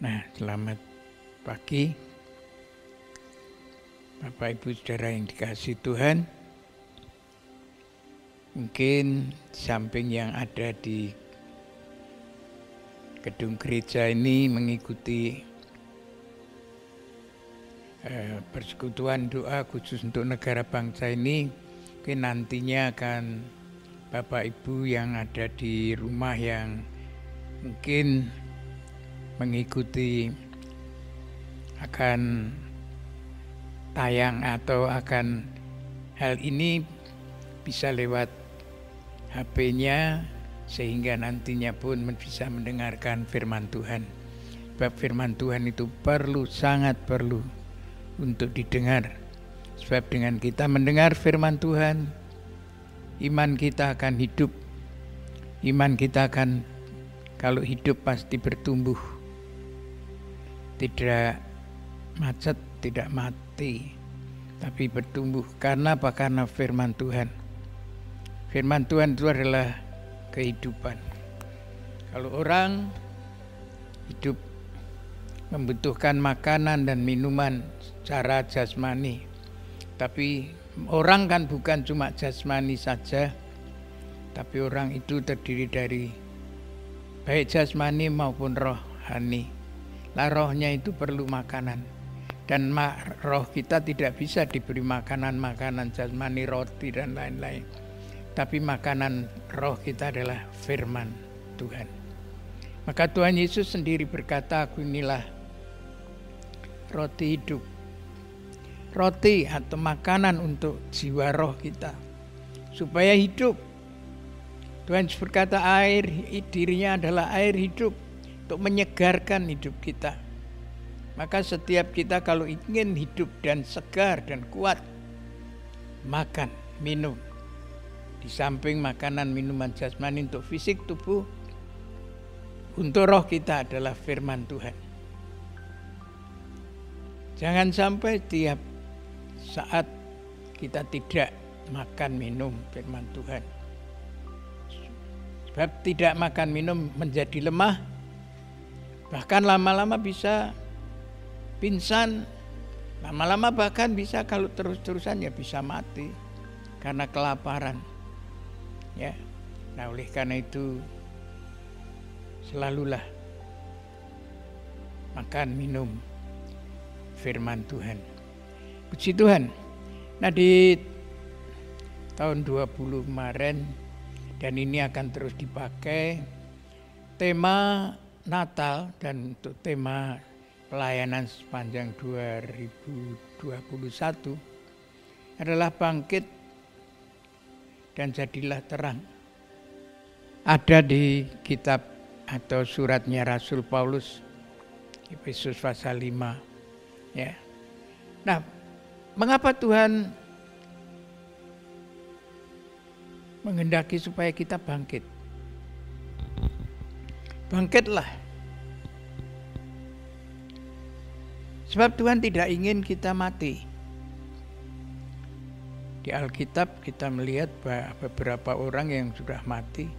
Nah, selamat pagi Bapak Ibu Saudara yang dikasihi Tuhan. Mungkin samping yang ada di gedung gereja ini mengikuti persekutuan doa khusus untuk negara bangsa ini, mungkin nantinya akan Bapak Ibu yang ada di rumah yang mungkin mengikuti akan tayang atau akan hal ini bisa lewat HP-nya sehingga nantinya pun bisa mendengarkan firman Tuhan. Sebab firman Tuhan itu sangat perlu untuk didengar. Sebab dengan kita mendengar firman Tuhan, iman kita akan hidup. Iman kita akan, kalau hidup pasti bertumbuh. Tidak macet, tidak mati, tapi bertumbuh. Karena apa? Karena firman Tuhan. Firman Tuhan itu adalah kehidupan. Kalau orang hidup membutuhkan makanan dan minuman secara jasmani, tapi orang kan bukan cuma jasmani saja, tapi orang itu terdiri dari baik jasmani maupun rohani. Lah rohnya itu perlu makanan. Dan roh kita tidak bisa diberi makanan jasmani, roti dan lain-lain. Tapi makanan roh kita adalah firman Tuhan. Maka Tuhan Yesus sendiri berkata, "Aku inilah roti hidup." Roti atau makanan untuk jiwa roh kita supaya hidup. Tuhan Yesus berkata air dirinya adalah air hidup untuk menyegarkan hidup kita. Maka setiap kita kalau ingin hidup dan segar dan kuat, makan, minum. Di samping makanan minuman jasmani untuk fisik tubuh, untuk roh kita adalah firman Tuhan. Jangan sampai tiap saat kita tidak makan minum firman Tuhan. Sebab tidak makan minum menjadi lemah, bahkan lama-lama bisa pingsan, lama-lama bahkan bisa kalau terus-terusan ya bisa mati karena kelaparan. Ya, nah oleh karena itu selalulah makan minum firman Tuhan. Puji Tuhan. Nah di tahun 20 kemarin dan ini akan terus dipakai tema Natal dan untuk tema pelayanan sepanjang 2021 adalah bangkit dan jadilah terang. Ada di kitab atau suratnya Rasul Paulus, Efesus pasal 5. Ya. Nah, mengapa Tuhan menghendaki supaya kita bangkit? Bangkitlah. Sebab Tuhan tidak ingin kita mati. Di Alkitab kita melihat beberapa orang yang sudah mati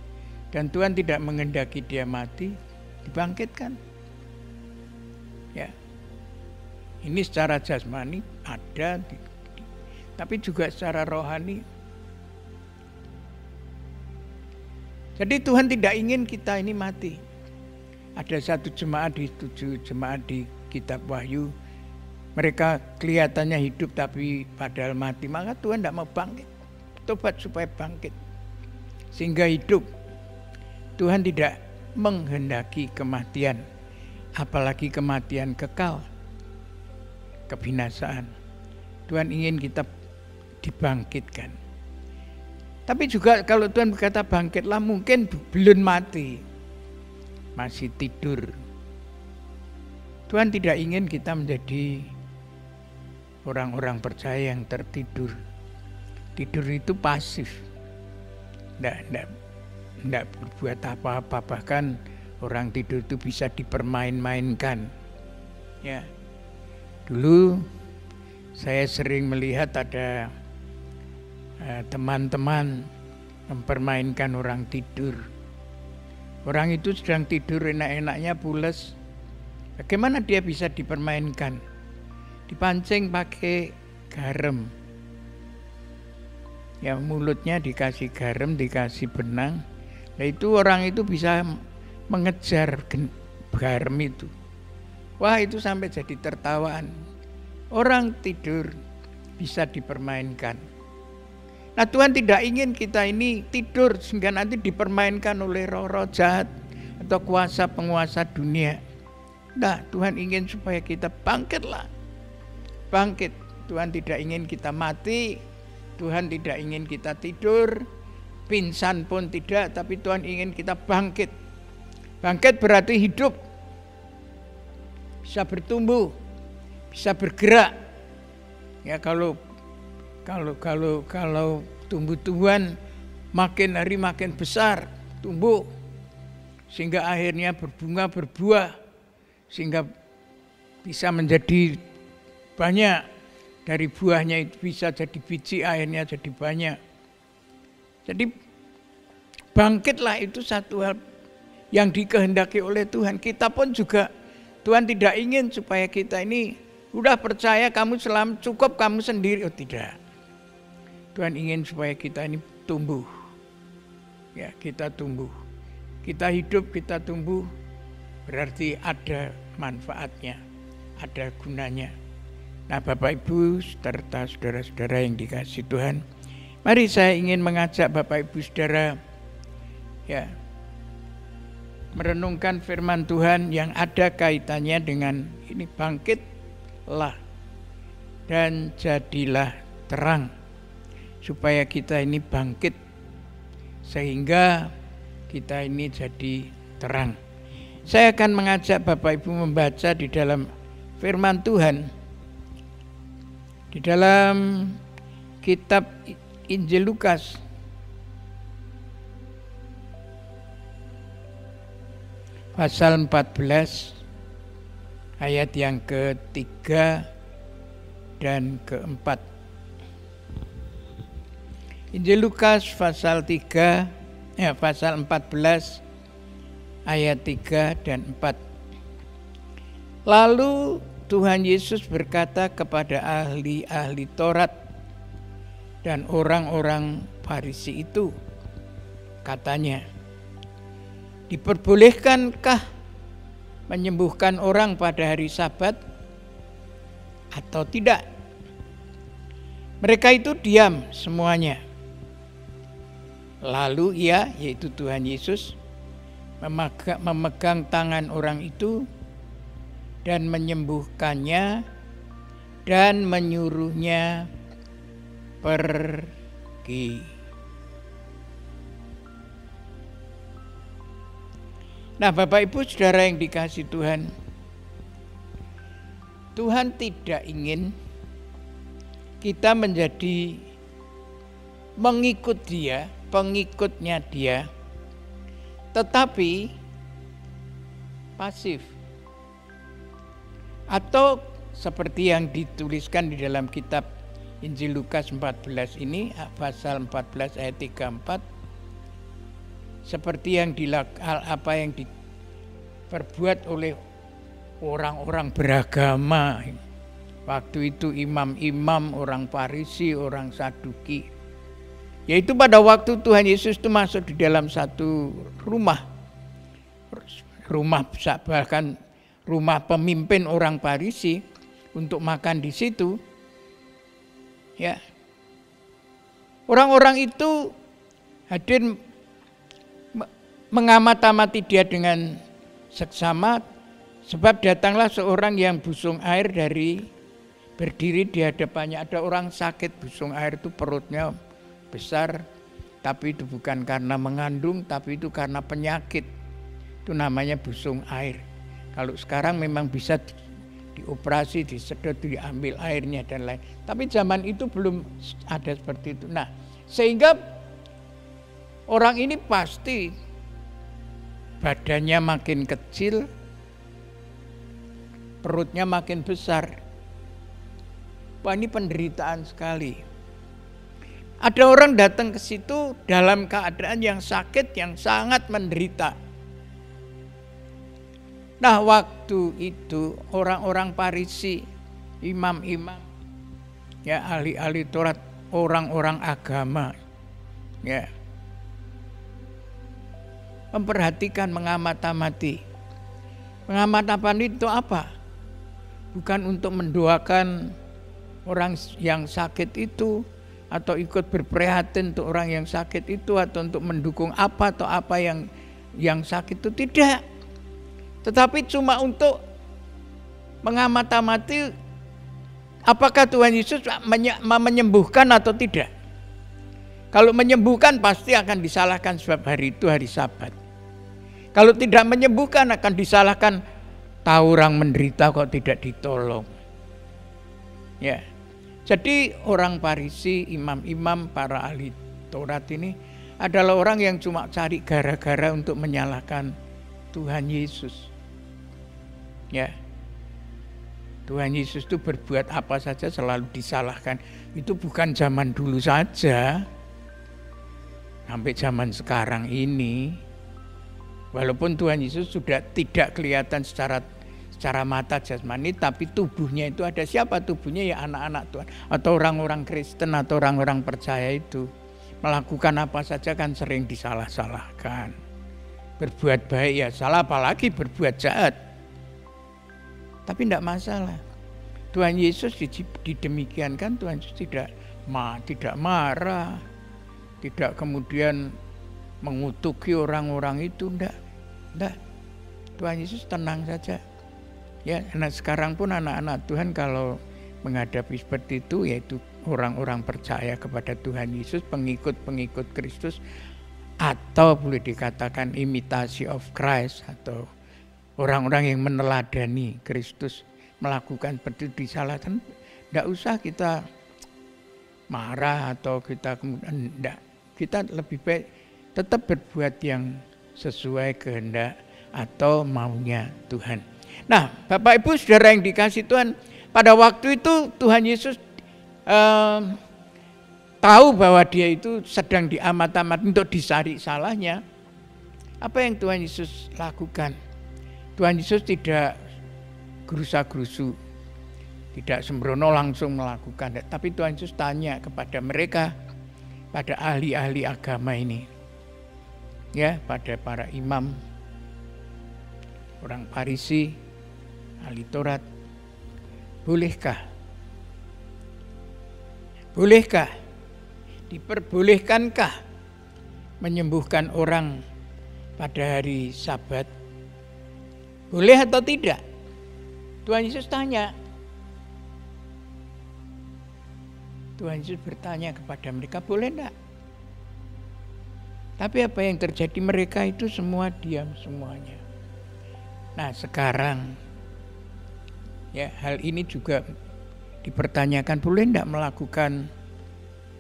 dan Tuhan tidak menghendaki dia mati, dibangkitkan. Ya. Ini secara jasmani ada, tapi juga secara rohani. Jadi Tuhan tidak ingin kita ini mati. Ada satu jemaat di 7 jemaat di kitab Wahyu, mereka kelihatannya hidup tapi padahal mati. Maka Tuhan tidak mau bangkit. Tobat supaya bangkit. Sehingga hidup. Tuhan tidak menghendaki kematian. Apalagi kematian kekal. Kebinasaan. Tuhan ingin kita dibangkitkan. Tapi juga kalau Tuhan berkata bangkitlah, mungkin belum mati. Masih tidur. Tuhan tidak ingin kita menjadi orang-orang percaya yang tertidur. Tidur itu pasif. Tidak berbuat apa-apa. Bahkan orang tidur itu bisa dipermain-mainkan. Ya. Dulu saya sering melihat ada teman-teman mempermainkan orang tidur. Orang itu sedang tidur enak-enaknya pules, Bagaimana dia bisa dipermainkan? Dipancing pakai garam. Ya, mulutnya dikasih garam, dikasih benang. Nah, itu orang itu bisa mengejar garam itu. Wah, itu sampai jadi tertawaan. Orang tidur bisa dipermainkan. Nah, Tuhan tidak ingin kita ini tidur sehingga nanti dipermainkan oleh roh-roh jahat atau kuasa penguasa dunia. Nah, Tuhan ingin supaya kita bangkitlah. Bangkit. Tuhan tidak ingin kita mati. Tuhan tidak ingin kita tidur. Pingsan pun tidak, tapi Tuhan ingin kita bangkit. Bangkit berarti hidup. Bisa bertumbuh, bisa bergerak. Ya, kalau tumbuh-tumbuhan makin hari makin besar, tumbuh sehingga akhirnya berbunga, berbuah, sehingga bisa menjadi banyak. Dari buahnya itu bisa jadi biji, akhirnya jadi banyak. Jadi bangkitlah, itu satu hal yang dikehendaki oleh Tuhan. Kita pun juga, Tuhan tidak ingin supaya kita ini udah percaya kamu cukup kamu sendiri. Oh, tidak. Tuhan ingin supaya kita ini tumbuh. Ya, kita tumbuh. Kita hidup, kita tumbuh, berarti ada manfaatnya, ada gunanya. Nah, Bapak Ibu serta saudara-saudara yang dikasihi Tuhan, mari saya ingin mengajak Bapak Ibu Saudara ya merenungkan firman Tuhan yang ada kaitannya dengan ini, bangkitlah dan jadilah terang, supaya kita ini bangkit sehingga kita ini jadi terang. Saya akan mengajak Bapak Ibu membaca di dalam firman Tuhan di dalam kitab Injil Lukas pasal 14 ayat yang ke-3 dan ke-4. Injil Lukas pasal 14 ayat 3 dan 4. Lalu Tuhan Yesus berkata kepada ahli-ahli Taurat dan orang-orang Farisi itu, katanya, diperbolehkankah menyembuhkan orang pada hari Sabat atau tidak? Mereka itu diam semuanya. Lalu ia, yaitu Tuhan Yesus, memegang tangan orang itu dan menyembuhkannya dan menyuruhnya pergi. Nah, Bapak Ibu Saudara yang dikasihi Tuhan, Tuhan tidak ingin kita menjadi mengikut Dia, pengikutnya Dia, tetapi pasif. Atau seperti yang dituliskan di dalam kitab Injil Lukas 14 ini, pasal 14 ayat 3-4, seperti yang diperbuat oleh orang-orang beragama. Waktu itu imam-imam, orang Farisi, orang Saduki. Yaitu pada waktu Tuhan Yesus itu masuk di dalam satu rumah, bahkan rumah pemimpin orang Farisi untuk makan di situ. Ya. Orang-orang itu hadir mengamat-amati dia dengan seksama, sebab datanglah seorang yang busung air berdiri di hadapannya. Ada orang sakit busung air itu, perutnya besar, tapi itu bukan karena mengandung, tapi itu karena penyakit. Itu namanya busung air. Kalau sekarang memang bisa dioperasi, disedot, diambil airnya dan lain. Tapi zaman itu belum ada seperti itu. Nah, sehingga orang ini pasti badannya makin kecil, perutnya makin besar. Wah, ini penderitaan sekali. Ada orang datang ke situ dalam keadaan yang sakit, yang sangat menderita. Nah, waktu itu orang-orang Farisi, imam-imam, ya ahli-ahli Taurat, orang-orang agama, ya, memperhatikan, mengamati. Mengamati itu apa? Bukan untuk mendoakan orang yang sakit itu, atau ikut berprihatin untuk orang yang sakit itu, atau untuk mendukung apa atau apa yang sakit itu, tidak. Tetapi cuma untuk mengamati apakah Tuhan Yesus menyembuhkan atau tidak. Kalau menyembuhkan pasti akan disalahkan sebab hari itu hari Sabat. Kalau tidak menyembuhkan akan disalahkan, tahu orang menderita kok tidak ditolong. Ya. Jadi orang Farisi, imam-imam, para ahli Taurat ini adalah orang yang cuma cari gara-gara untuk menyalahkan Tuhan Yesus. Ya, Tuhan Yesus itu berbuat apa saja selalu disalahkan. Itu bukan zaman dulu saja, sampai zaman sekarang ini. Walaupun Tuhan Yesus sudah tidak kelihatan secara mata jasmani, tapi tubuhnya itu ada. Siapa tubuhnya? Ya anak-anak Tuhan, atau orang-orang Kristen, atau orang-orang percaya itu. Melakukan apa saja kan sering disalah-salahkan. Berbuat baik ya salah, apalagi berbuat jahat. Tapi tidak masalah. Tuhan Yesus didemikiankan, Tuhan Yesus tidak marah, tidak kemudian mengutuki orang-orang itu, enggak. Tuhan Yesus tenang saja. Ya, nah sekarang pun anak-anak Tuhan kalau menghadapi seperti itu, yaitu orang-orang percaya kepada Tuhan Yesus, pengikut-pengikut Kristus, atau boleh dikatakan imitasi of Christ, atau orang-orang yang meneladani Kristus melakukan seperti itu disalahkan, tidak usah kita marah atau kita kemudian tidak. Kita lebih baik tetap berbuat yang sesuai kehendak atau maunya Tuhan. Nah, Bapak Ibu Saudara yang dikasihi Tuhan, pada waktu itu Tuhan Yesus tahu bahwa dia itu sedang diamat-amat untuk dicari salahnya. Apa yang Tuhan Yesus lakukan? Tuhan Yesus tidak gerusa-gerusu, tidak sembrono langsung melakukan, tapi Tuhan Yesus tanya kepada mereka, pada ahli-ahli agama ini, ya, pada para imam, orang Farisi, ahli Taurat, bolehkah, diperbolehkankah menyembuhkan orang pada hari Sabat? Boleh atau tidak? Tuhan Yesus tanya. Tuhan Yesus bertanya kepada mereka, boleh enggak? Tapi apa yang terjadi? Mereka itu semua diam semuanya. Nah sekarang, ya, hal ini juga dipertanyakan, boleh enggak melakukan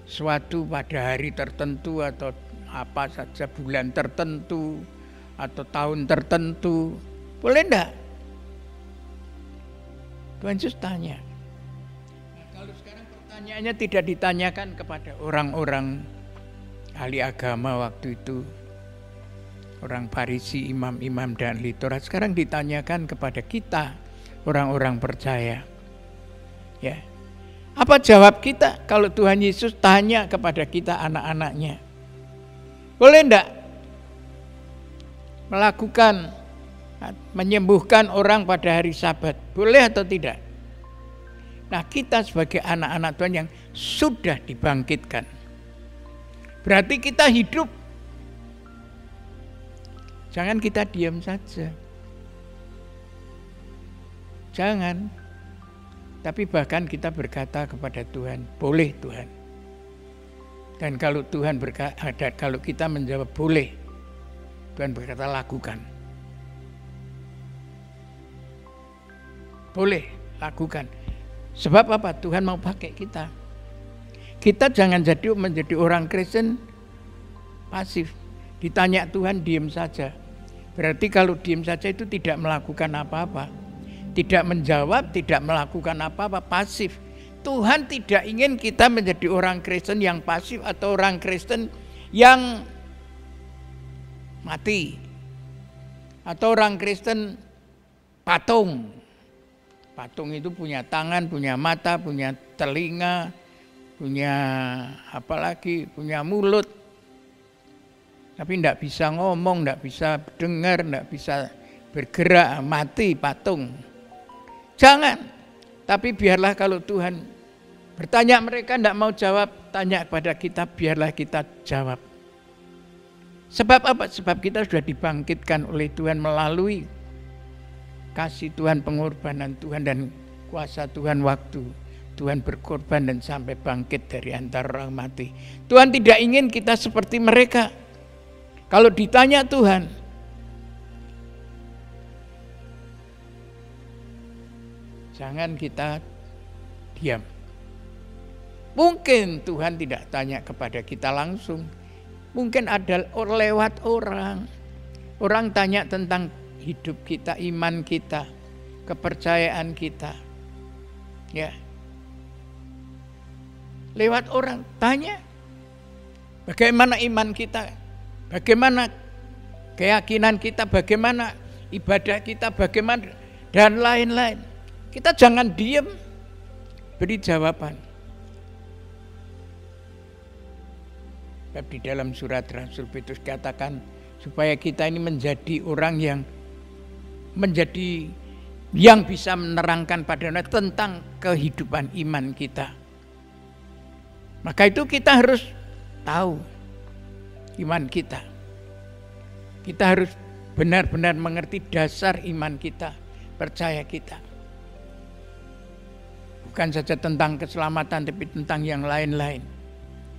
suatu pada hari tertentu atau apa saja, bulan tertentu atau tahun tertentu? Boleh enggak? Tuhan Yesus tanya. Nah, kalau sekarang pertanyaannya tidak ditanyakan kepada orang-orang ahli agama waktu itu, orang Farisi, imam-imam dan ahli Taurat, sekarang ditanyakan kepada kita, orang-orang percaya. Ya. Apa jawab kita kalau Tuhan Yesus tanya kepada kita, anak-anaknya? Boleh enggak melakukan, menyembuhkan orang pada hari Sabat? Boleh atau tidak? Nah, kita sebagai anak-anak Tuhan yang sudah dibangkitkan, berarti kita hidup. Jangan kita diam saja. Jangan. Tapi bahkan kita berkata kepada Tuhan, boleh Tuhan. Dan kalau Tuhan berkata, kalau kita menjawab boleh, Tuhan berkata lakukan. Boleh, lakukan. Sebab apa? Tuhan mau pakai kita. Kita jangan menjadi orang Kristen pasif. Ditanya Tuhan, diam saja. Berarti kalau diam saja itu tidak melakukan apa-apa. Tidak menjawab, tidak melakukan apa-apa, pasif. Tuhan tidak ingin kita menjadi orang Kristen yang pasif atau orang Kristen yang mati. Atau orang Kristen patung. Patung itu punya tangan, punya mata, punya telinga, punya apa lagi, punya mulut. Tapi tidak bisa ngomong, tidak bisa dengar, tidak bisa bergerak, mati patung. Jangan. Tapi biarlah kalau Tuhan bertanya, mereka tidak mau jawab, tanya kepada kita, biarlah kita jawab. Sebab apa? Sebab kita sudah dibangkitkan oleh Tuhan melalui kasih Tuhan, pengorbanan Tuhan dan kuasa Tuhan, waktu Tuhan berkorban dan sampai bangkit dari antara orang mati. Tuhan tidak ingin kita seperti mereka. Kalau ditanya Tuhan, jangan kita diam. Mungkin Tuhan tidak tanya kepada kita langsung. Mungkin ada lewat orang. Orang tanya tentang hidup kita, iman kita, kepercayaan kita. Ya. Lewat orang tanya, bagaimana iman kita, bagaimana keyakinan kita, bagaimana ibadah kita, bagaimana dan lain-lain. Kita jangan diam, beri jawaban. Sebab di dalam surat Rasul Petrus katakan supaya kita ini menjadi orang yang bisa menerangkan pada tentang kehidupan iman kita. Maka itu kita harus tahu iman kita. Kita harus benar-benar mengerti dasar iman kita, percaya kita. Bukan saja tentang keselamatan, tapi tentang yang lain-lain.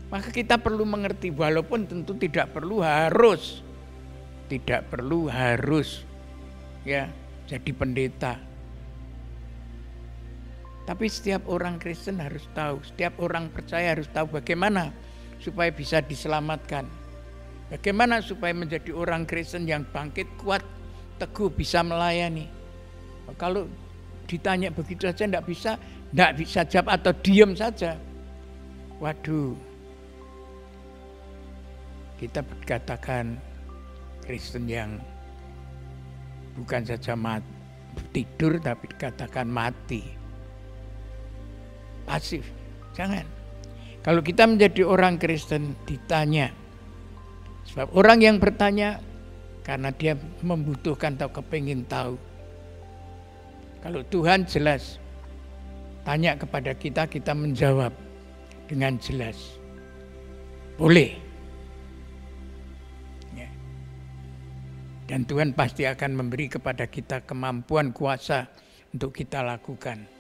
Maka kita perlu mengerti, walaupun tentu tidak perlu harus ya jadi pendeta. Tapi setiap orang Kristen harus tahu, setiap orang percaya harus tahu bagaimana supaya bisa diselamatkan. Bagaimana supaya menjadi orang Kristen yang bangkit, kuat, teguh, bisa melayani. Kalau ditanya begitu saja tidak bisa jawab atau diam saja. Waduh, kita berkatakan Kristen yang bukan saja tidur tapi dikatakan mati. Pasif, jangan. Kalau kita menjadi orang Kristen ditanya, sebab orang yang bertanya karena dia membutuhkan atau kepingin tahu. Kalau Tuhan jelas tanya kepada kita, kita menjawab dengan jelas. Boleh. Ya. Dan Tuhan pasti akan memberi kepada kita kemampuan, kuasa untuk kita lakukan.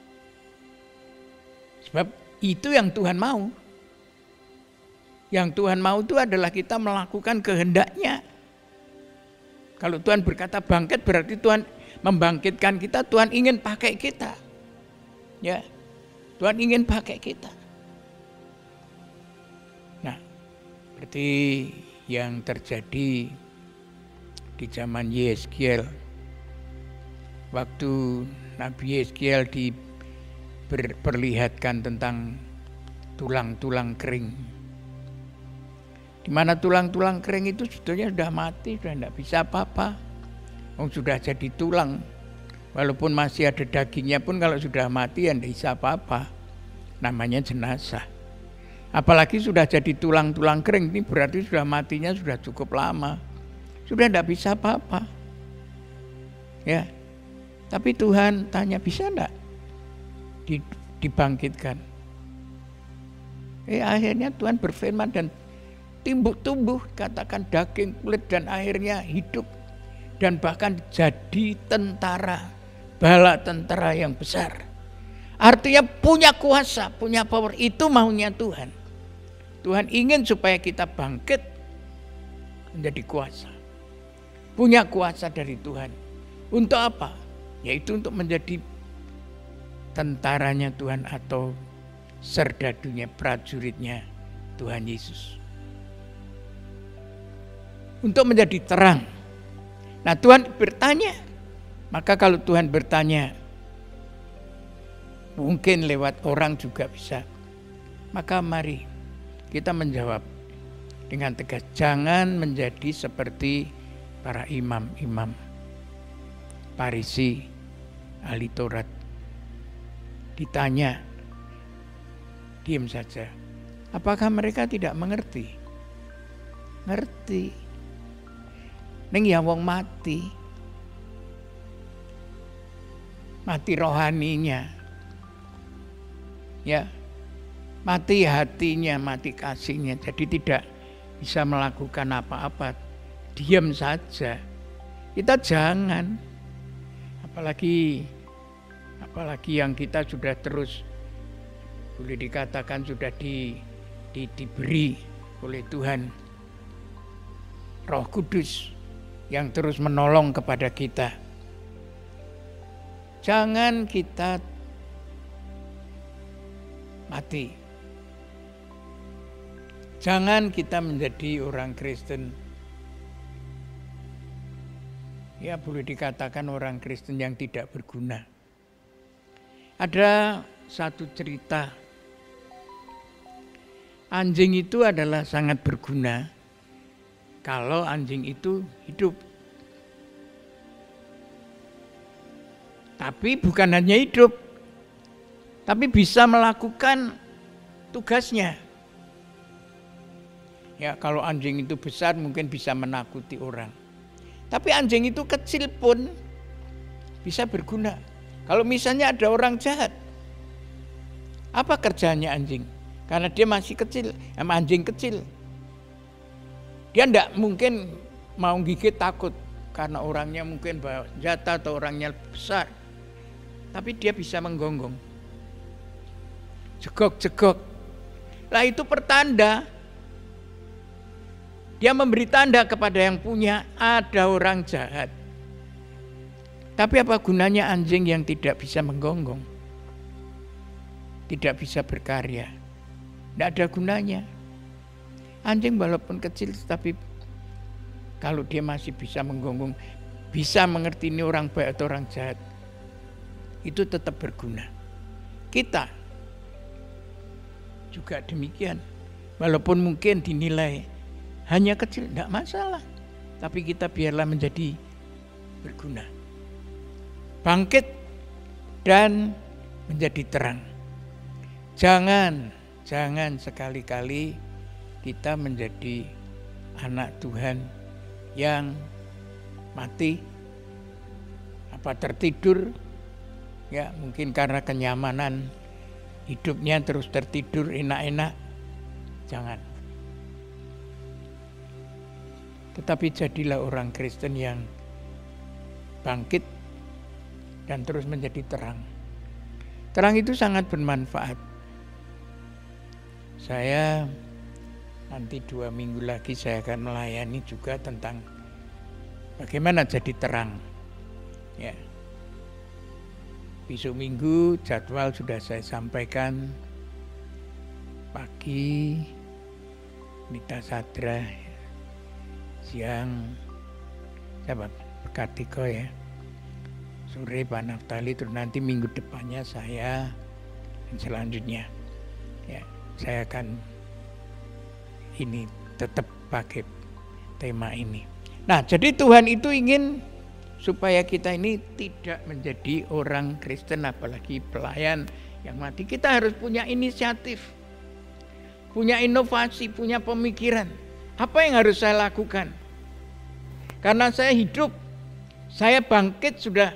Sebab itu yang Tuhan mau. Yang Tuhan mau itu adalah kita melakukan kehendaknya. Kalau Tuhan berkata bangkit, berarti Tuhan membangkitkan kita, Tuhan ingin pakai kita. Ya, Tuhan ingin pakai kita. Nah, seperti yang terjadi di zaman Yeskiel. Waktu Nabi Yeskiel diperlihatkan tentang tulang-tulang kering. Di mana tulang-tulang kering itu sebetulnya sudah mati, sudah tidak bisa apa-apa. Sudah jadi tulang. Walaupun masih ada dagingnya pun kalau sudah mati ya tidak bisa apa-apa. Namanya jenazah. Apalagi sudah jadi tulang-tulang kering, ini berarti sudah matinya sudah cukup lama. Sudah tidak bisa apa-apa. Ya. Tapi Tuhan tanya, bisa enggak dibangkitkan? Akhirnya Tuhan berfirman dan tumbuh katakan daging, kulit dan akhirnya hidup dan bahkan jadi tentara, bala tentara yang besar. Artinya punya kuasa, punya power, itu maunya Tuhan. Tuhan ingin supaya kita bangkit menjadi kuasa. Punya kuasa dari Tuhan. Untuk apa? Yaitu untuk menjadi tentaranya Tuhan atau serdadunya, prajuritnya Tuhan Yesus. Untuk menjadi terang. Nah, Tuhan bertanya. Maka kalau Tuhan bertanya, mungkin lewat orang juga bisa. Maka mari kita menjawab dengan tegas. Jangan menjadi seperti para imam-imam Farisi ahli Taurat. Ditanya, diam saja. Apakah mereka tidak mengerti? Ngerti. Ning ya wong mati. Mati rohaninya. Ya. Mati hatinya, mati kasihnya. Jadi tidak bisa melakukan apa-apa. Diam saja. Kita jangan. Apalagi yang kita sudah terus boleh dikatakan sudah diberi oleh Tuhan Roh Kudus yang terus menolong kepada kita. Jangan kita mati. Jangan kita menjadi orang Kristen, ya boleh dikatakan orang Kristen yang tidak berguna. Ada satu cerita, anjing itu adalah sangat berguna kalau anjing itu hidup. Tapi bukan hanya hidup, tapi bisa melakukan tugasnya. Ya, kalau anjing itu besar mungkin bisa menakuti orang. Tapi anjing itu kecil pun bisa berguna. Kalau misalnya ada orang jahat, apa kerjanya anjing? Karena dia masih kecil, anjing kecil. Dia tidak mungkin mau gigit, takut karena orangnya mungkin senjata atau orangnya besar. Tapi dia bisa menggonggong. Jegok-jegok. Lah itu pertanda. Dia memberi tanda kepada yang punya ada orang jahat. Tapi apa gunanya anjing yang tidak bisa menggonggong? Tidak bisa berkarya. Tidak ada gunanya. Anjing walaupun kecil tapi kalau dia masih bisa menggonggong, bisa mengerti ini orang baik atau orang jahat, itu tetap berguna. Kita juga demikian. Walaupun mungkin dinilai hanya kecil, tidak masalah. Tapi kita biarlah menjadi berguna. Bangkit dan menjadi terang. Jangan sekali-kali kita menjadi anak Tuhan yang mati, apa tertidur, ya mungkin karena kenyamanan hidupnya terus tertidur enak-enak. Jangan. Tetapi jadilah orang Kristen yang bangkit dan terus menjadi terang. Terang itu sangat bermanfaat. Saya nanti 2 minggu lagi saya akan melayani juga tentang bagaimana jadi terang. Ya. Besok minggu jadwal sudah saya sampaikan. Pagi Nita Sadra, siang sahabat Kartiko ya, sore Pak Naftali, terus nanti minggu depannya saya, dan selanjutnya ya saya akan ini tetap pakai tema ini. Nah, jadi Tuhan itu ingin supaya kita ini tidak menjadi orang Kristen, apalagi pelayan yang mati. Kita harus punya inisiatif, punya inovasi, punya pemikiran. Apa yang harus saya lakukan? Karena saya hidup, saya bangkit sudah.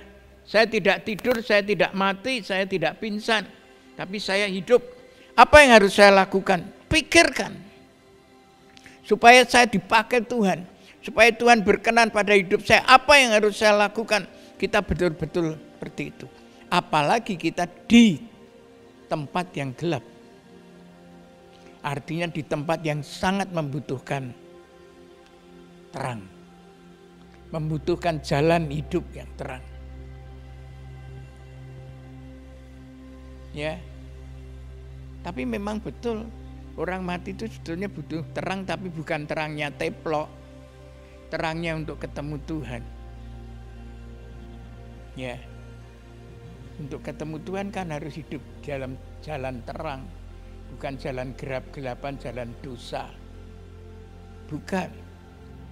Saya tidak tidur, saya tidak mati, saya tidak pingsan. Tapi saya hidup. Apa yang harus saya lakukan? Pikirkan. Supaya saya dipakai Tuhan. Supaya Tuhan berkenan pada hidup saya. Apa yang harus saya lakukan? Kita betul-betul seperti itu. Apalagi kita di tempat yang gelap. Artinya di tempat yang sangat membutuhkan terang. Membutuhkan jalan hidup yang terang. Ya. Tapi memang betul orang mati itu sebetulnya butuh terang, tapi bukan terangnya teplok. Terangnya untuk ketemu Tuhan. Ya. Untuk ketemu Tuhan kan harus hidup dalam jalan terang. Bukan jalan gelap-gelapan, jalan dosa. Bukan.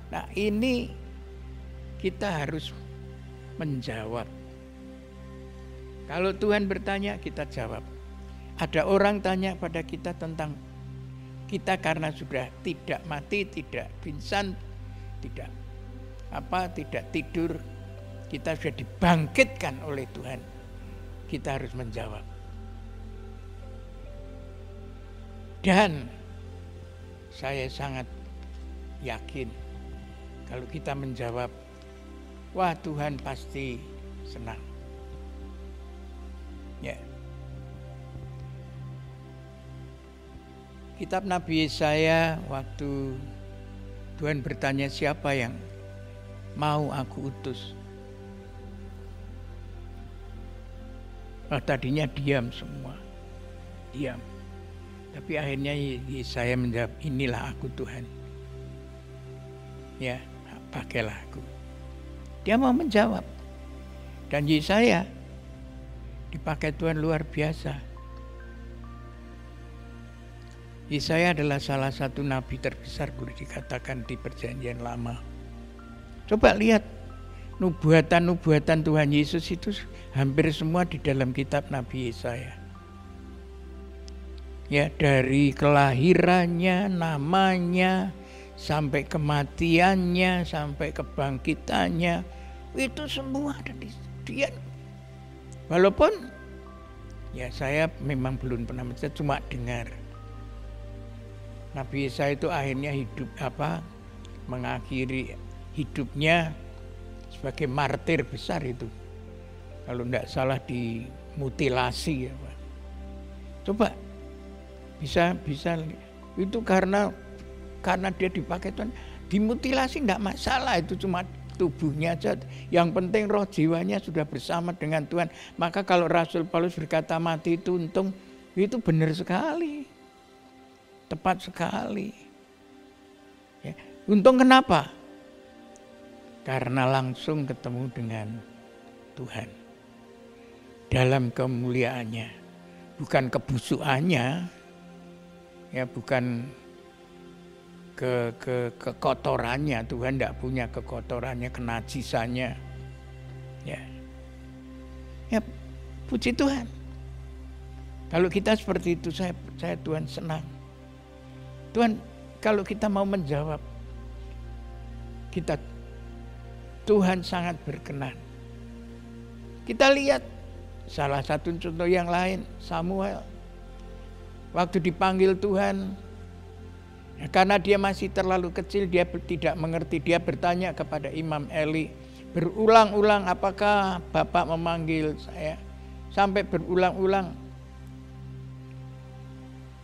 Nah, ini kita harus menjawab. Kalau Tuhan bertanya, kita jawab. Ada orang tanya pada kita tentang kita karena sudah tidak mati, tidak pingsan, tidak tidur, kita sudah dibangkitkan oleh Tuhan. Kita harus menjawab. Dan saya sangat yakin kalau kita menjawab, wah Tuhan pasti senang. Ya. Kitab Nabi Yesaya waktu Tuhan bertanya siapa yang mau aku utus. Tadinya diam semua. Diam. Tapi akhirnya Yesaya menjawab, inilah aku Tuhan. Ya, pakailah aku. Dia mau menjawab. Dan Yesaya dipakai Tuhan luar biasa. Yesaya adalah salah satu nabi terbesar boleh dikatakan di Perjanjian Lama. Coba lihat nubuatan-nubuatan Tuhan Yesus itu hampir semua di dalam kitab Nabi Yesaya. Ya, dari kelahirannya, namanya, sampai kematiannya, sampai kebangkitannya, itu semua ada di dia. Walaupun ya saya memang belum pernah baca, cuma dengar. Nabi Yesaya itu akhirnya hidup mengakhiri hidupnya sebagai martir besar itu. Kalau tidak salah dimutilasi ya Pak. Coba bisa itu karena dia dipakai Tuhan, dimutilasi tidak masalah, itu cuma tubuhnya aja. Yang penting roh jiwanya sudah bersama dengan Tuhan. Maka kalau Rasul Paulus berkata mati itu untung, itu benar sekali. Tepat sekali. Ya. Untung kenapa? Karena langsung ketemu dengan Tuhan. Dalam kemuliaannya. Bukan kebusukannya. Ya, bukan kekotorannya. Tuhan tidak punya kekotorannya, kenajisannya. Ya. Ya, puji Tuhan. Kalau kita seperti itu, saya Tuhan senang. Tuhan, kalau kita mau menjawab, Tuhan sangat berkenan. Kita lihat salah satu contoh yang lain, Samuel. Waktu dipanggil Tuhan, ya, karena dia masih terlalu kecil, dia tidak mengerti. Dia bertanya kepada Imam Eli, berulang-ulang, apakah Bapak memanggil saya? Sampai berulang-ulang.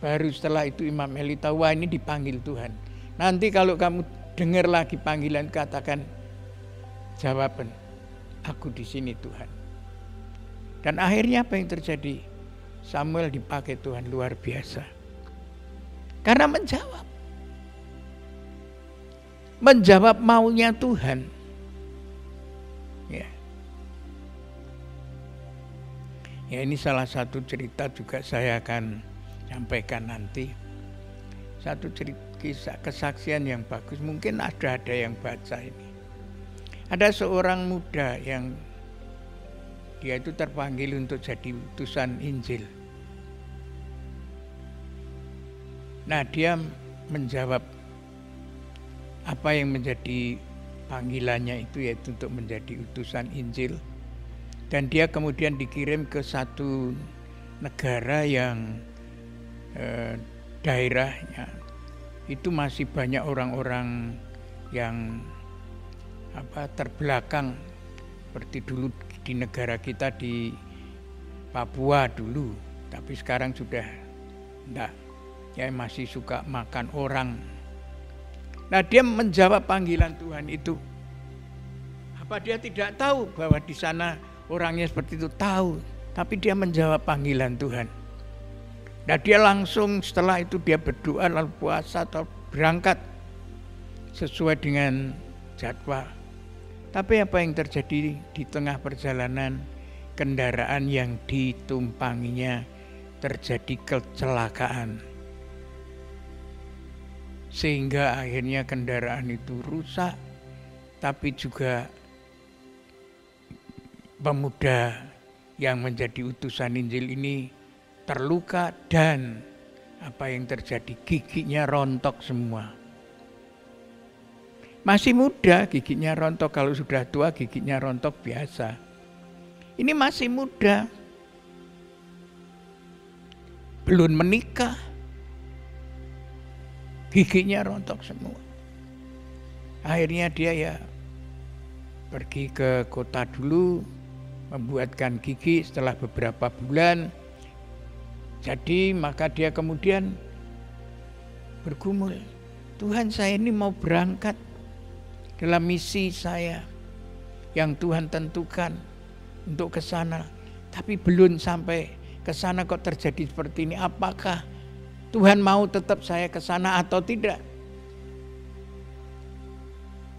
Baru setelah itu Imam Eli tahu, wah ini dipanggil Tuhan. Nanti kalau kamu dengar lagi panggilan, katakan jawaban, aku di sini Tuhan. Dan akhirnya apa yang terjadi? Samuel dipakai Tuhan luar biasa. Karena menjawab maunya Tuhan. Ya. Ya, ini salah satu cerita juga saya akan sampaikan nanti. Satu kisah kesaksian yang bagus, mungkin ada yang baca ini. Ada seorang muda yang dia itu terpanggil untuk jadi utusan Injil. Nah, dia menjawab apa yang menjadi panggilannya itu, yaitu untuk menjadi utusan Injil. Dan dia kemudian dikirim ke satu negara yang daerahnya itu masih banyak orang-orang yang terbelakang, seperti dulu di negara kita di Papua dulu, tapi sekarang sudah enggak, ya masih suka makan orang. Nah, dia menjawab panggilan Tuhan itu. Apa dia tidak tahu bahwa di sana orangnya seperti itu? Tahu, tapi dia menjawab panggilan Tuhan. Nah, dia langsung setelah itu dia berdoa lalu puasa atau berangkat sesuai dengan jadwal. Tapi apa yang terjadi di tengah perjalanan, kendaraan yang ditumpanginya terjadi kecelakaan. Sehingga akhirnya kendaraan itu rusak, tapi juga pemuda yang menjadi utusan Injil ini terluka dan apa yang terjadi, giginya rontok semua. Masih muda giginya rontok, kalau sudah tua giginya rontok biasa. Ini masih muda, belum menikah, giginya rontok semua. Akhirnya dia ya pergi ke kota dulu, membuatkan gigi setelah beberapa bulan. Jadi maka dia kemudian bergumul, Tuhan, saya ini mau berangkat dalam misi saya yang Tuhan tentukan untuk ke sana, tapi belum sampai ke sana kok terjadi seperti ini. Apakah Tuhan mau tetap saya ke sana atau tidak?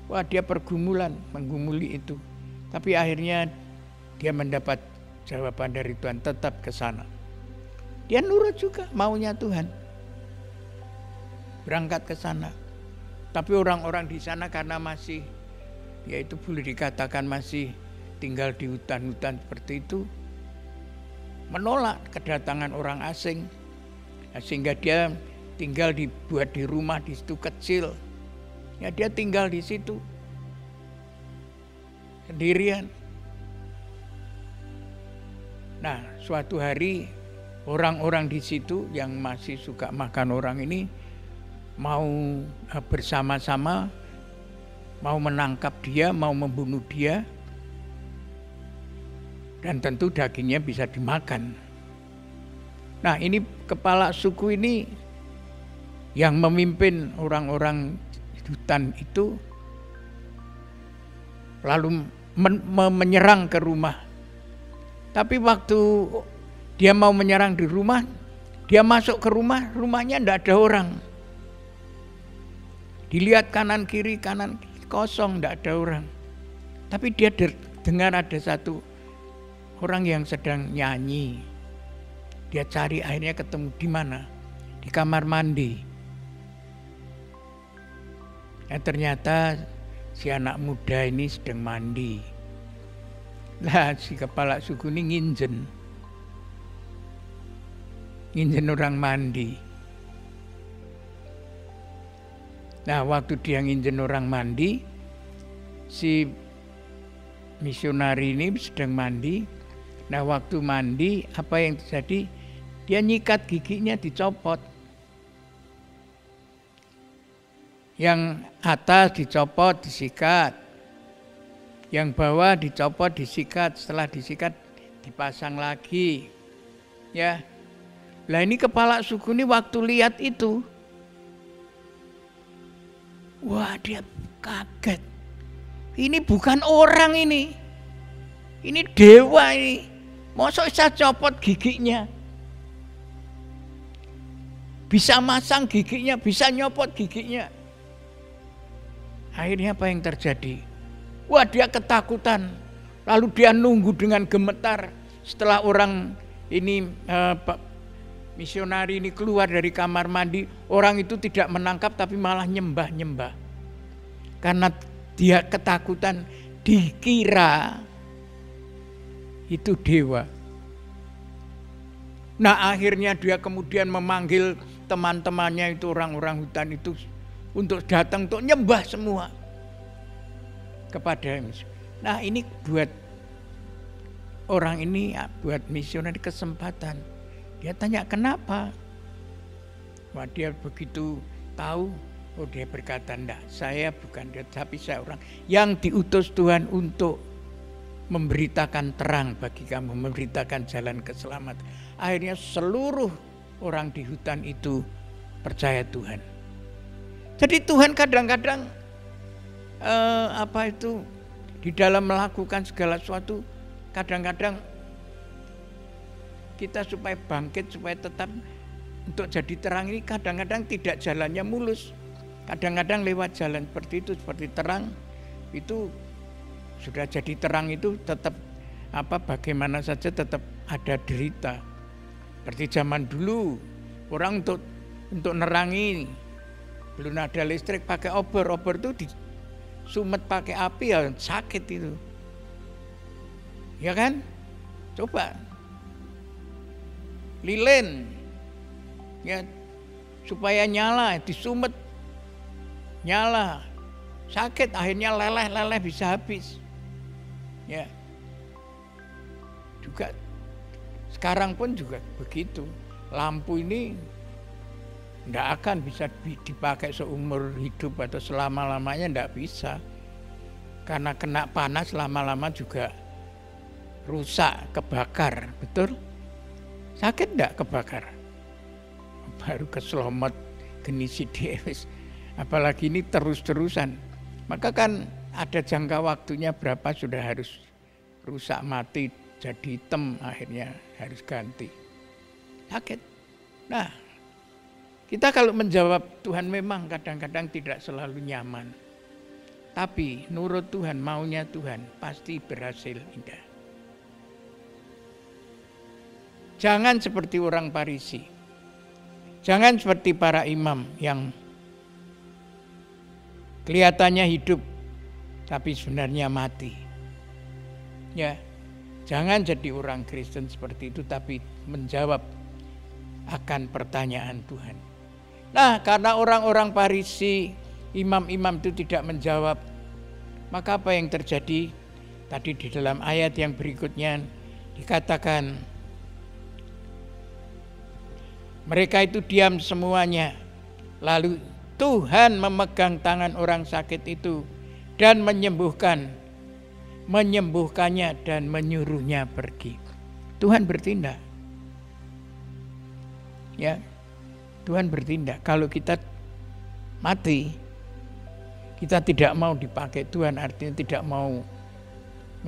Wah, dia pergumulan, menggumuli itu. Tapi akhirnya dia mendapat jawaban dari Tuhan, tetap ke sana. Dia nurut juga maunya Tuhan, berangkat ke sana. Tapi orang-orang di sana karena masih, yaitu boleh dikatakan masih tinggal di hutan-hutan seperti itu, menolak kedatangan orang asing. Sehingga dia tinggal dibuat di rumah di situ kecil. Ya, dia tinggal di situ sendirian. Nah, suatu hari orang-orang di situ yang masih suka makan orang ini mau bersama-sama mau menangkap dia, mau membunuh dia, dan tentu dagingnya bisa dimakan. Nah, ini kepala suku ini yang memimpin orang-orang hutan itu lalu menyerang ke rumah. Tapi waktu dia mau menyerang di rumah, dia masuk ke rumah, rumahnya tidak ada orang. Dilihat kanan kiri kosong, tidak ada orang. Tapi dia dengar ada satu orang yang sedang nyanyi. Dia cari, akhirnya ketemu di mana? Di kamar mandi. Ya, ternyata si anak muda ini sedang mandi. Lah, si kepala suku ini nginjen orang mandi. Nah, waktu dia nginjen orang mandi, si misionari ini sedang mandi. Nah, waktu mandi apa yang terjadi? Dia nyikat giginya, dicopot. Yang atas dicopot, disikat. Yang bawah dicopot, disikat. Setelah disikat dipasang lagi. Ya. Lah, ini kepala suku ini waktu lihat itu, wah, dia kaget. Ini bukan orang ini. Ini dewa ini. Masa bisa copot giginya? Bisa masang giginya, bisa nyopot giginya. Akhirnya apa yang terjadi? Wah, dia ketakutan. Lalu dia nunggu dengan gemetar setelah orang ini misionari ini keluar dari kamar mandi. Orang itu tidak menangkap tapi malah nyembah-nyembah. Karena dia ketakutan, dikira itu dewa. Nah, akhirnya dia kemudian memanggil teman-temannya itu, orang-orang hutan itu, untuk datang untuk nyembah semua kepada Yesus. Nah, ini buat orang ini, buat misioner kesempatan. Dia tanya kenapa? Wah, dia begitu tahu, oh, dia berkata, enggak, saya bukan dia, tapi saya orang yang diutus Tuhan untuk memberitakan terang bagi kamu, memberitakan jalan keselamatan. Akhirnya seluruh orang di hutan itu percaya Tuhan. Jadi Tuhan kadang-kadang di dalam melakukan segala sesuatu, kadang-kadang kita supaya bangkit, supaya tetap untuk jadi terang ini, kadang-kadang tidak jalannya mulus. Kadang-kadang lewat jalan seperti itu, seperti terang itu sudah jadi terang itu tetap bagaimana saja tetap ada derita. Seperti zaman dulu orang untuk nerangi, belum ada listrik, pakai obor itu disumet pakai api, ya sakit itu. Ya kan? Coba lilin ya, supaya nyala, disumet nyala, sakit, akhirnya leleh bisa habis. Ya. Juga sekarang pun juga begitu. Lampu ini tidak akan bisa dipakai seumur hidup atau selama-lamanya, tidak bisa. Karena kena panas lama-lama juga rusak, kebakar, betul? Sakit enggak kebakar? Baru keselomot genisi dewes. Apalagi ini terus-terusan. Maka kan ada jangka waktunya berapa sudah harus rusak, mati, jadi hitam, akhirnya harus ganti. Sakit. Nah, kita kalau menjawab Tuhan memang kadang-kadang tidak selalu nyaman. Tapi nurut Tuhan, maunya Tuhan pasti berhasil indah. Jangan seperti orang Farisi. Jangan seperti para imam yang kelihatannya hidup tapi sebenarnya mati. Ya, jangan jadi orang Kristen seperti itu tapi menjawab akan pertanyaan Tuhan. Nah, karena orang-orang Farisi, imam-imam itu tidak menjawab, maka apa yang terjadi? Tadi di dalam ayat yang berikutnya dikatakan mereka itu diam semuanya. Lalu Tuhan memegang tangan orang sakit itu dan menyembuhkannya dan menyuruhnya pergi. Tuhan bertindak. Ya, Tuhan bertindak. Kalau kita mati, kita tidak mau dipakai Tuhan, artinya tidak mau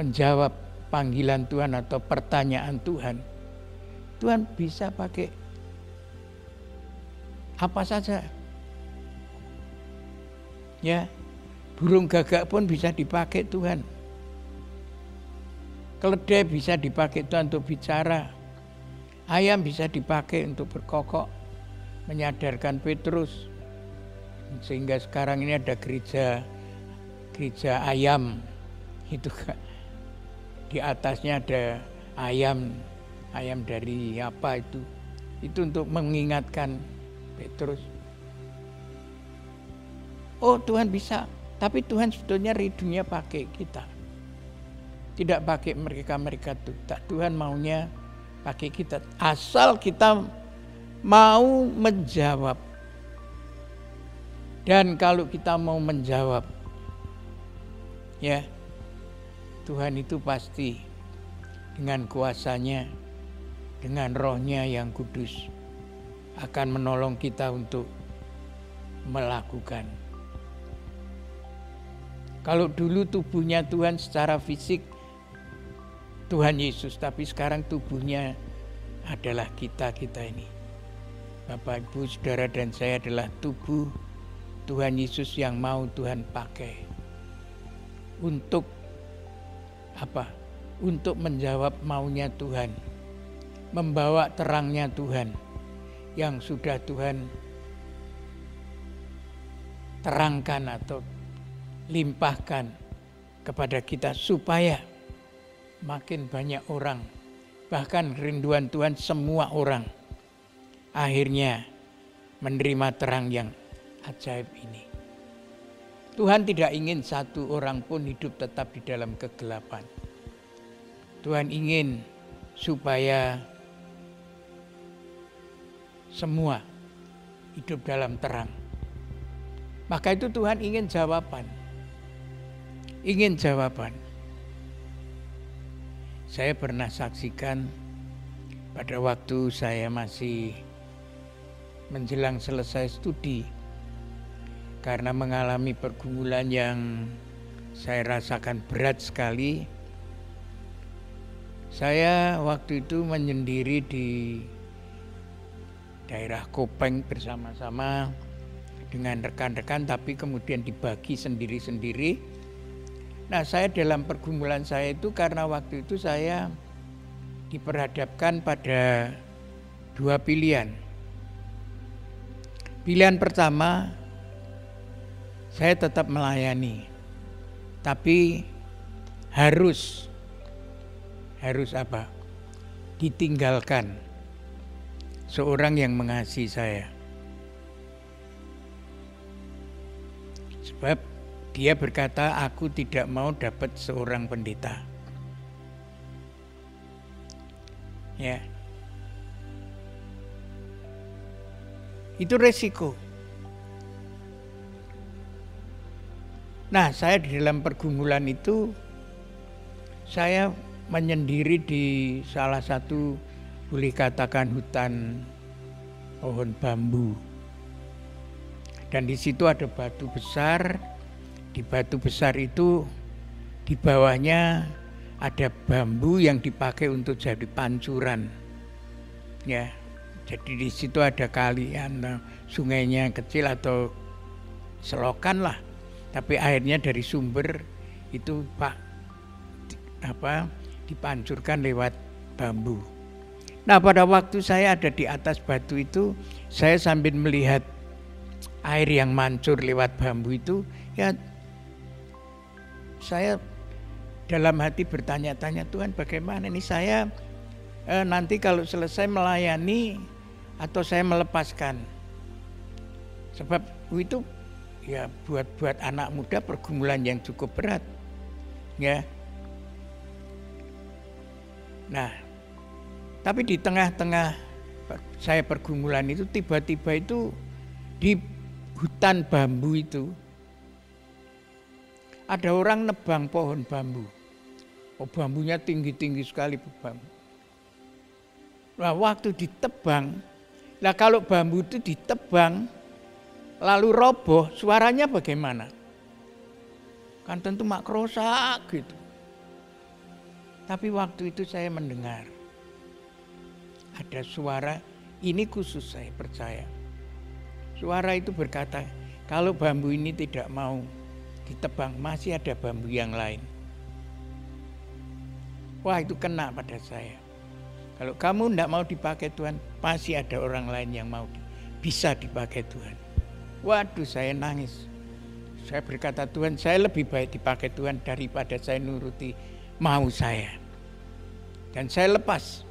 menjawab panggilan Tuhan atau pertanyaan Tuhan. Tuhan bisa pakai apa saja. Ya, burung gagak pun bisa dipakai Tuhan. Keledai bisa dipakai Tuhan untuk bicara. Ayam bisa dipakai untuk berkokok, menyadarkan Petrus. Sehingga sekarang ini ada gereja ayam. Itu di atasnya ada ayam dari apa itu. Itu untuk mengingatkan Petrus. Oh, Tuhan bisa, tapi Tuhan sebetulnya rindunya pakai kita. Tidak pakai mereka itu. Tuhan maunya pakai kita. Asal kita mau menjawab. Dan kalau kita mau menjawab, ya, Tuhan itu pasti dengan kuasanya, dengan rohnya yang kudus akan menolong kita untuk melakukan. Kalau dulu tubuhnya Tuhan secara fisik Tuhan Yesus, tapi sekarang tubuhnya adalah kita ini. Bapak, Ibu, Saudara dan saya adalah tubuh Tuhan Yesus yang mau Tuhan pakai. Untuk apa? Untuk menjawab maunya Tuhan. Membawa terangnya Tuhan yang sudah Tuhan terangkan atau limpahkan kepada kita supaya makin banyak orang, bahkan rinduan Tuhan semua orang akhirnya menerima terang yang ajaib ini. Tuhan tidak ingin satu orang pun hidup tetap di dalam kegelapan. Tuhan ingin supaya semua hidup dalam terang. Maka itu Tuhan ingin jawaban. Saya pernah saksikan pada waktu saya masih menjelang selesai studi, karena mengalami pergumulan yang saya rasakan berat sekali. Saya waktu itu menyendiri di daerah Kopeng bersama-sama dengan rekan-rekan, tapi kemudian dibagi sendiri-sendiri. Nah, saya dalam pergumulan saya itu karena waktu itu saya diperhadapkan pada dua pilihan. Pilihan pertama, saya tetap melayani, tapi harus apa? ditinggalkan seorang yang mengasihi saya. Sebab dia berkata, aku tidak mau dapat seorang pendeta. Ya. Itu resiko. Nah, saya di dalam pergumulan itu, saya menyendiri di salah satu, boleh katakan hutan pohon bambu. Dan di situ ada batu besar. Di batu besar itu di bawahnya ada bambu yang dipakai untuk jadi pancuran. Ya. Jadi di situ ada kali, sungainya kecil atau selokan lah. Tapi airnya dari sumber itu dipancurkan lewat bambu. Nah, pada waktu saya ada di atas batu itu, saya sambil melihat air yang mancur lewat bambu itu, ya saya dalam hati bertanya-tanya, Tuhan bagaimana ini saya nanti kalau selesai melayani atau saya melepaskan. Sebab itu ya buat anak muda pergumulan yang cukup berat. Ya. Nah, tapi di tengah-tengah saya pergumulan itu, tiba-tiba itu di hutan bambu itu ada orang nebang pohon bambu. Oh, bambunya tinggi-tinggi sekali bambu. Nah, waktu ditebang, nah kalau bambu itu ditebang lalu roboh, suaranya bagaimana? Kan tentu makrosak gitu. Tapi waktu itu saya mendengar ada suara, ini khusus saya percaya. Suara itu berkata, kalau bambu ini tidak mau ditebang, masih ada bambu yang lain. Wah, itu kena pada saya. Kalau kamu tidak mau dipakai Tuhan, pasti ada orang lain yang mau bisa dipakai Tuhan. Waduh, saya nangis. Saya berkata, Tuhan, saya lebih baik dipakai Tuhan daripada saya nuruti mau saya. Dan saya lepas.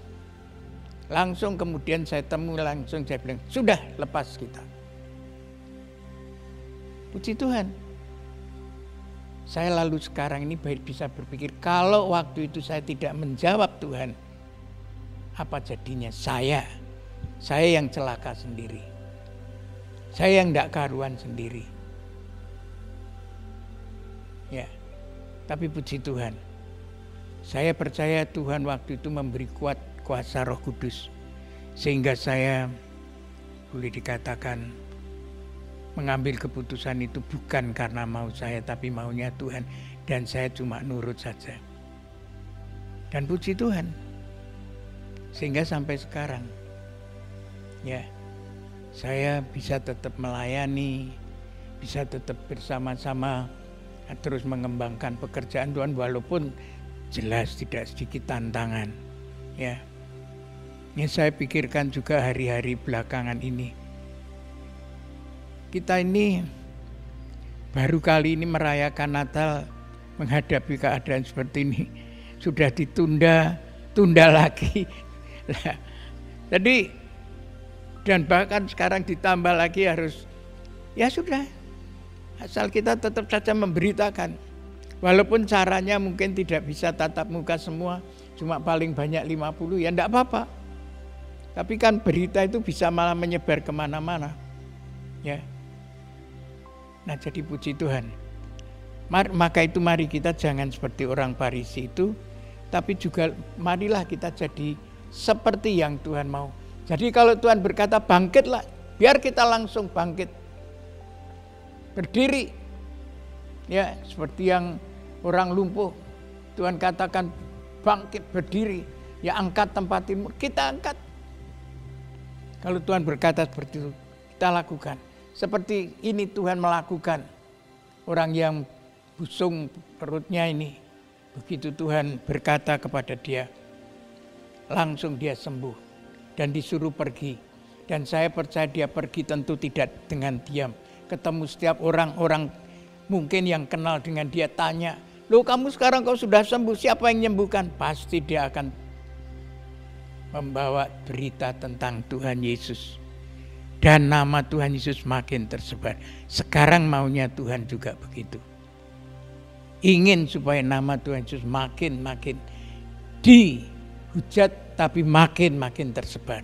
Langsung kemudian saya langsung saya bilang, sudah lepas kita. Puji Tuhan. Saya lalu sekarang ini baik bisa berpikir, kalau waktu itu saya tidak menjawab Tuhan, apa jadinya? Saya yang celaka sendiri. Saya yang tidak karuan sendiri. Ya, tapi puji Tuhan. Saya percaya Tuhan waktu itu memberi kuasa Roh Kudus. Sehingga saya boleh dikatakan mengambil keputusan itu bukan karena mau saya, tapi maunya Tuhan. Dan saya cuma nurut saja. Dan puji Tuhan. Sehingga sampai sekarang, ya, saya bisa tetap melayani, bisa tetap bersama-sama terus mengembangkan pekerjaan Tuhan walaupun jelas tidak sedikit tantangan. Ya, ini saya pikirkan juga hari-hari belakangan ini. Kita ini baru kali ini merayakan Natal, menghadapi keadaan seperti ini. Sudah tunda lagi. Jadi dan bahkan sekarang ditambah lagi harus, ya sudah, asal kita tetap saja memberitakan. Walaupun caranya mungkin tidak bisa tatap muka semua, cuma paling banyak 50, ya enggak apa-apa. Tapi kan berita itu bisa malah menyebar kemana-mana. Ya. Nah, jadi puji Tuhan. Maka itu mari kita jangan seperti orang Farisi itu, tapi juga marilah kita jadi seperti yang Tuhan mau. Jadi kalau Tuhan berkata bangkitlah, biar kita langsung bangkit. Berdiri. Ya, seperti yang orang lumpuh. Tuhan katakan bangkit, berdiri. Ya, angkat tempatmu, kita angkat. Kalau Tuhan berkata seperti itu, kita lakukan. Seperti ini Tuhan melakukan. Orang yang busung perutnya ini, begitu Tuhan berkata kepada dia, langsung dia sembuh dan disuruh pergi. Dan saya percaya dia pergi tentu tidak dengan diam. Ketemu setiap orang-orang mungkin yang kenal dengan dia, tanya, loh kamu sekarang kau sudah sembuh, siapa yang menyembuhkan? Pasti dia akan membawa berita tentang Tuhan Yesus. Dan nama Tuhan Yesus makin tersebar. Sekarang maunya Tuhan juga begitu. Ingin supaya nama Tuhan Yesus makin dihujat tapi makin tersebar.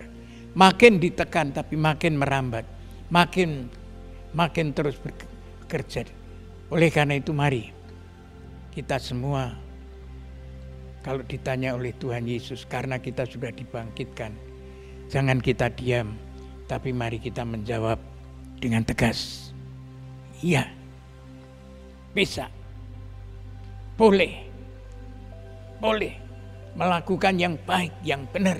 Makin ditekan tapi makin merambat. Makin terus bekerja. Oleh karena itu mari kita semua kalau ditanya oleh Tuhan Yesus karena kita sudah dibangkitkan, jangan kita diam. Tapi mari kita menjawab dengan tegas. Iya, bisa, boleh melakukan yang baik, yang benar.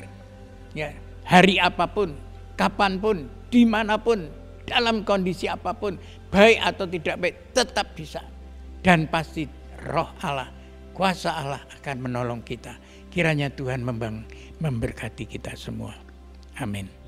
Ya, hari apapun, kapanpun, dimanapun, dalam kondisi apapun, baik atau tidak baik, tetap bisa. Dan pasti roh Allah, kuasa Allah akan menolong kita. Kiranya Tuhan memberkati kita semua. Amin.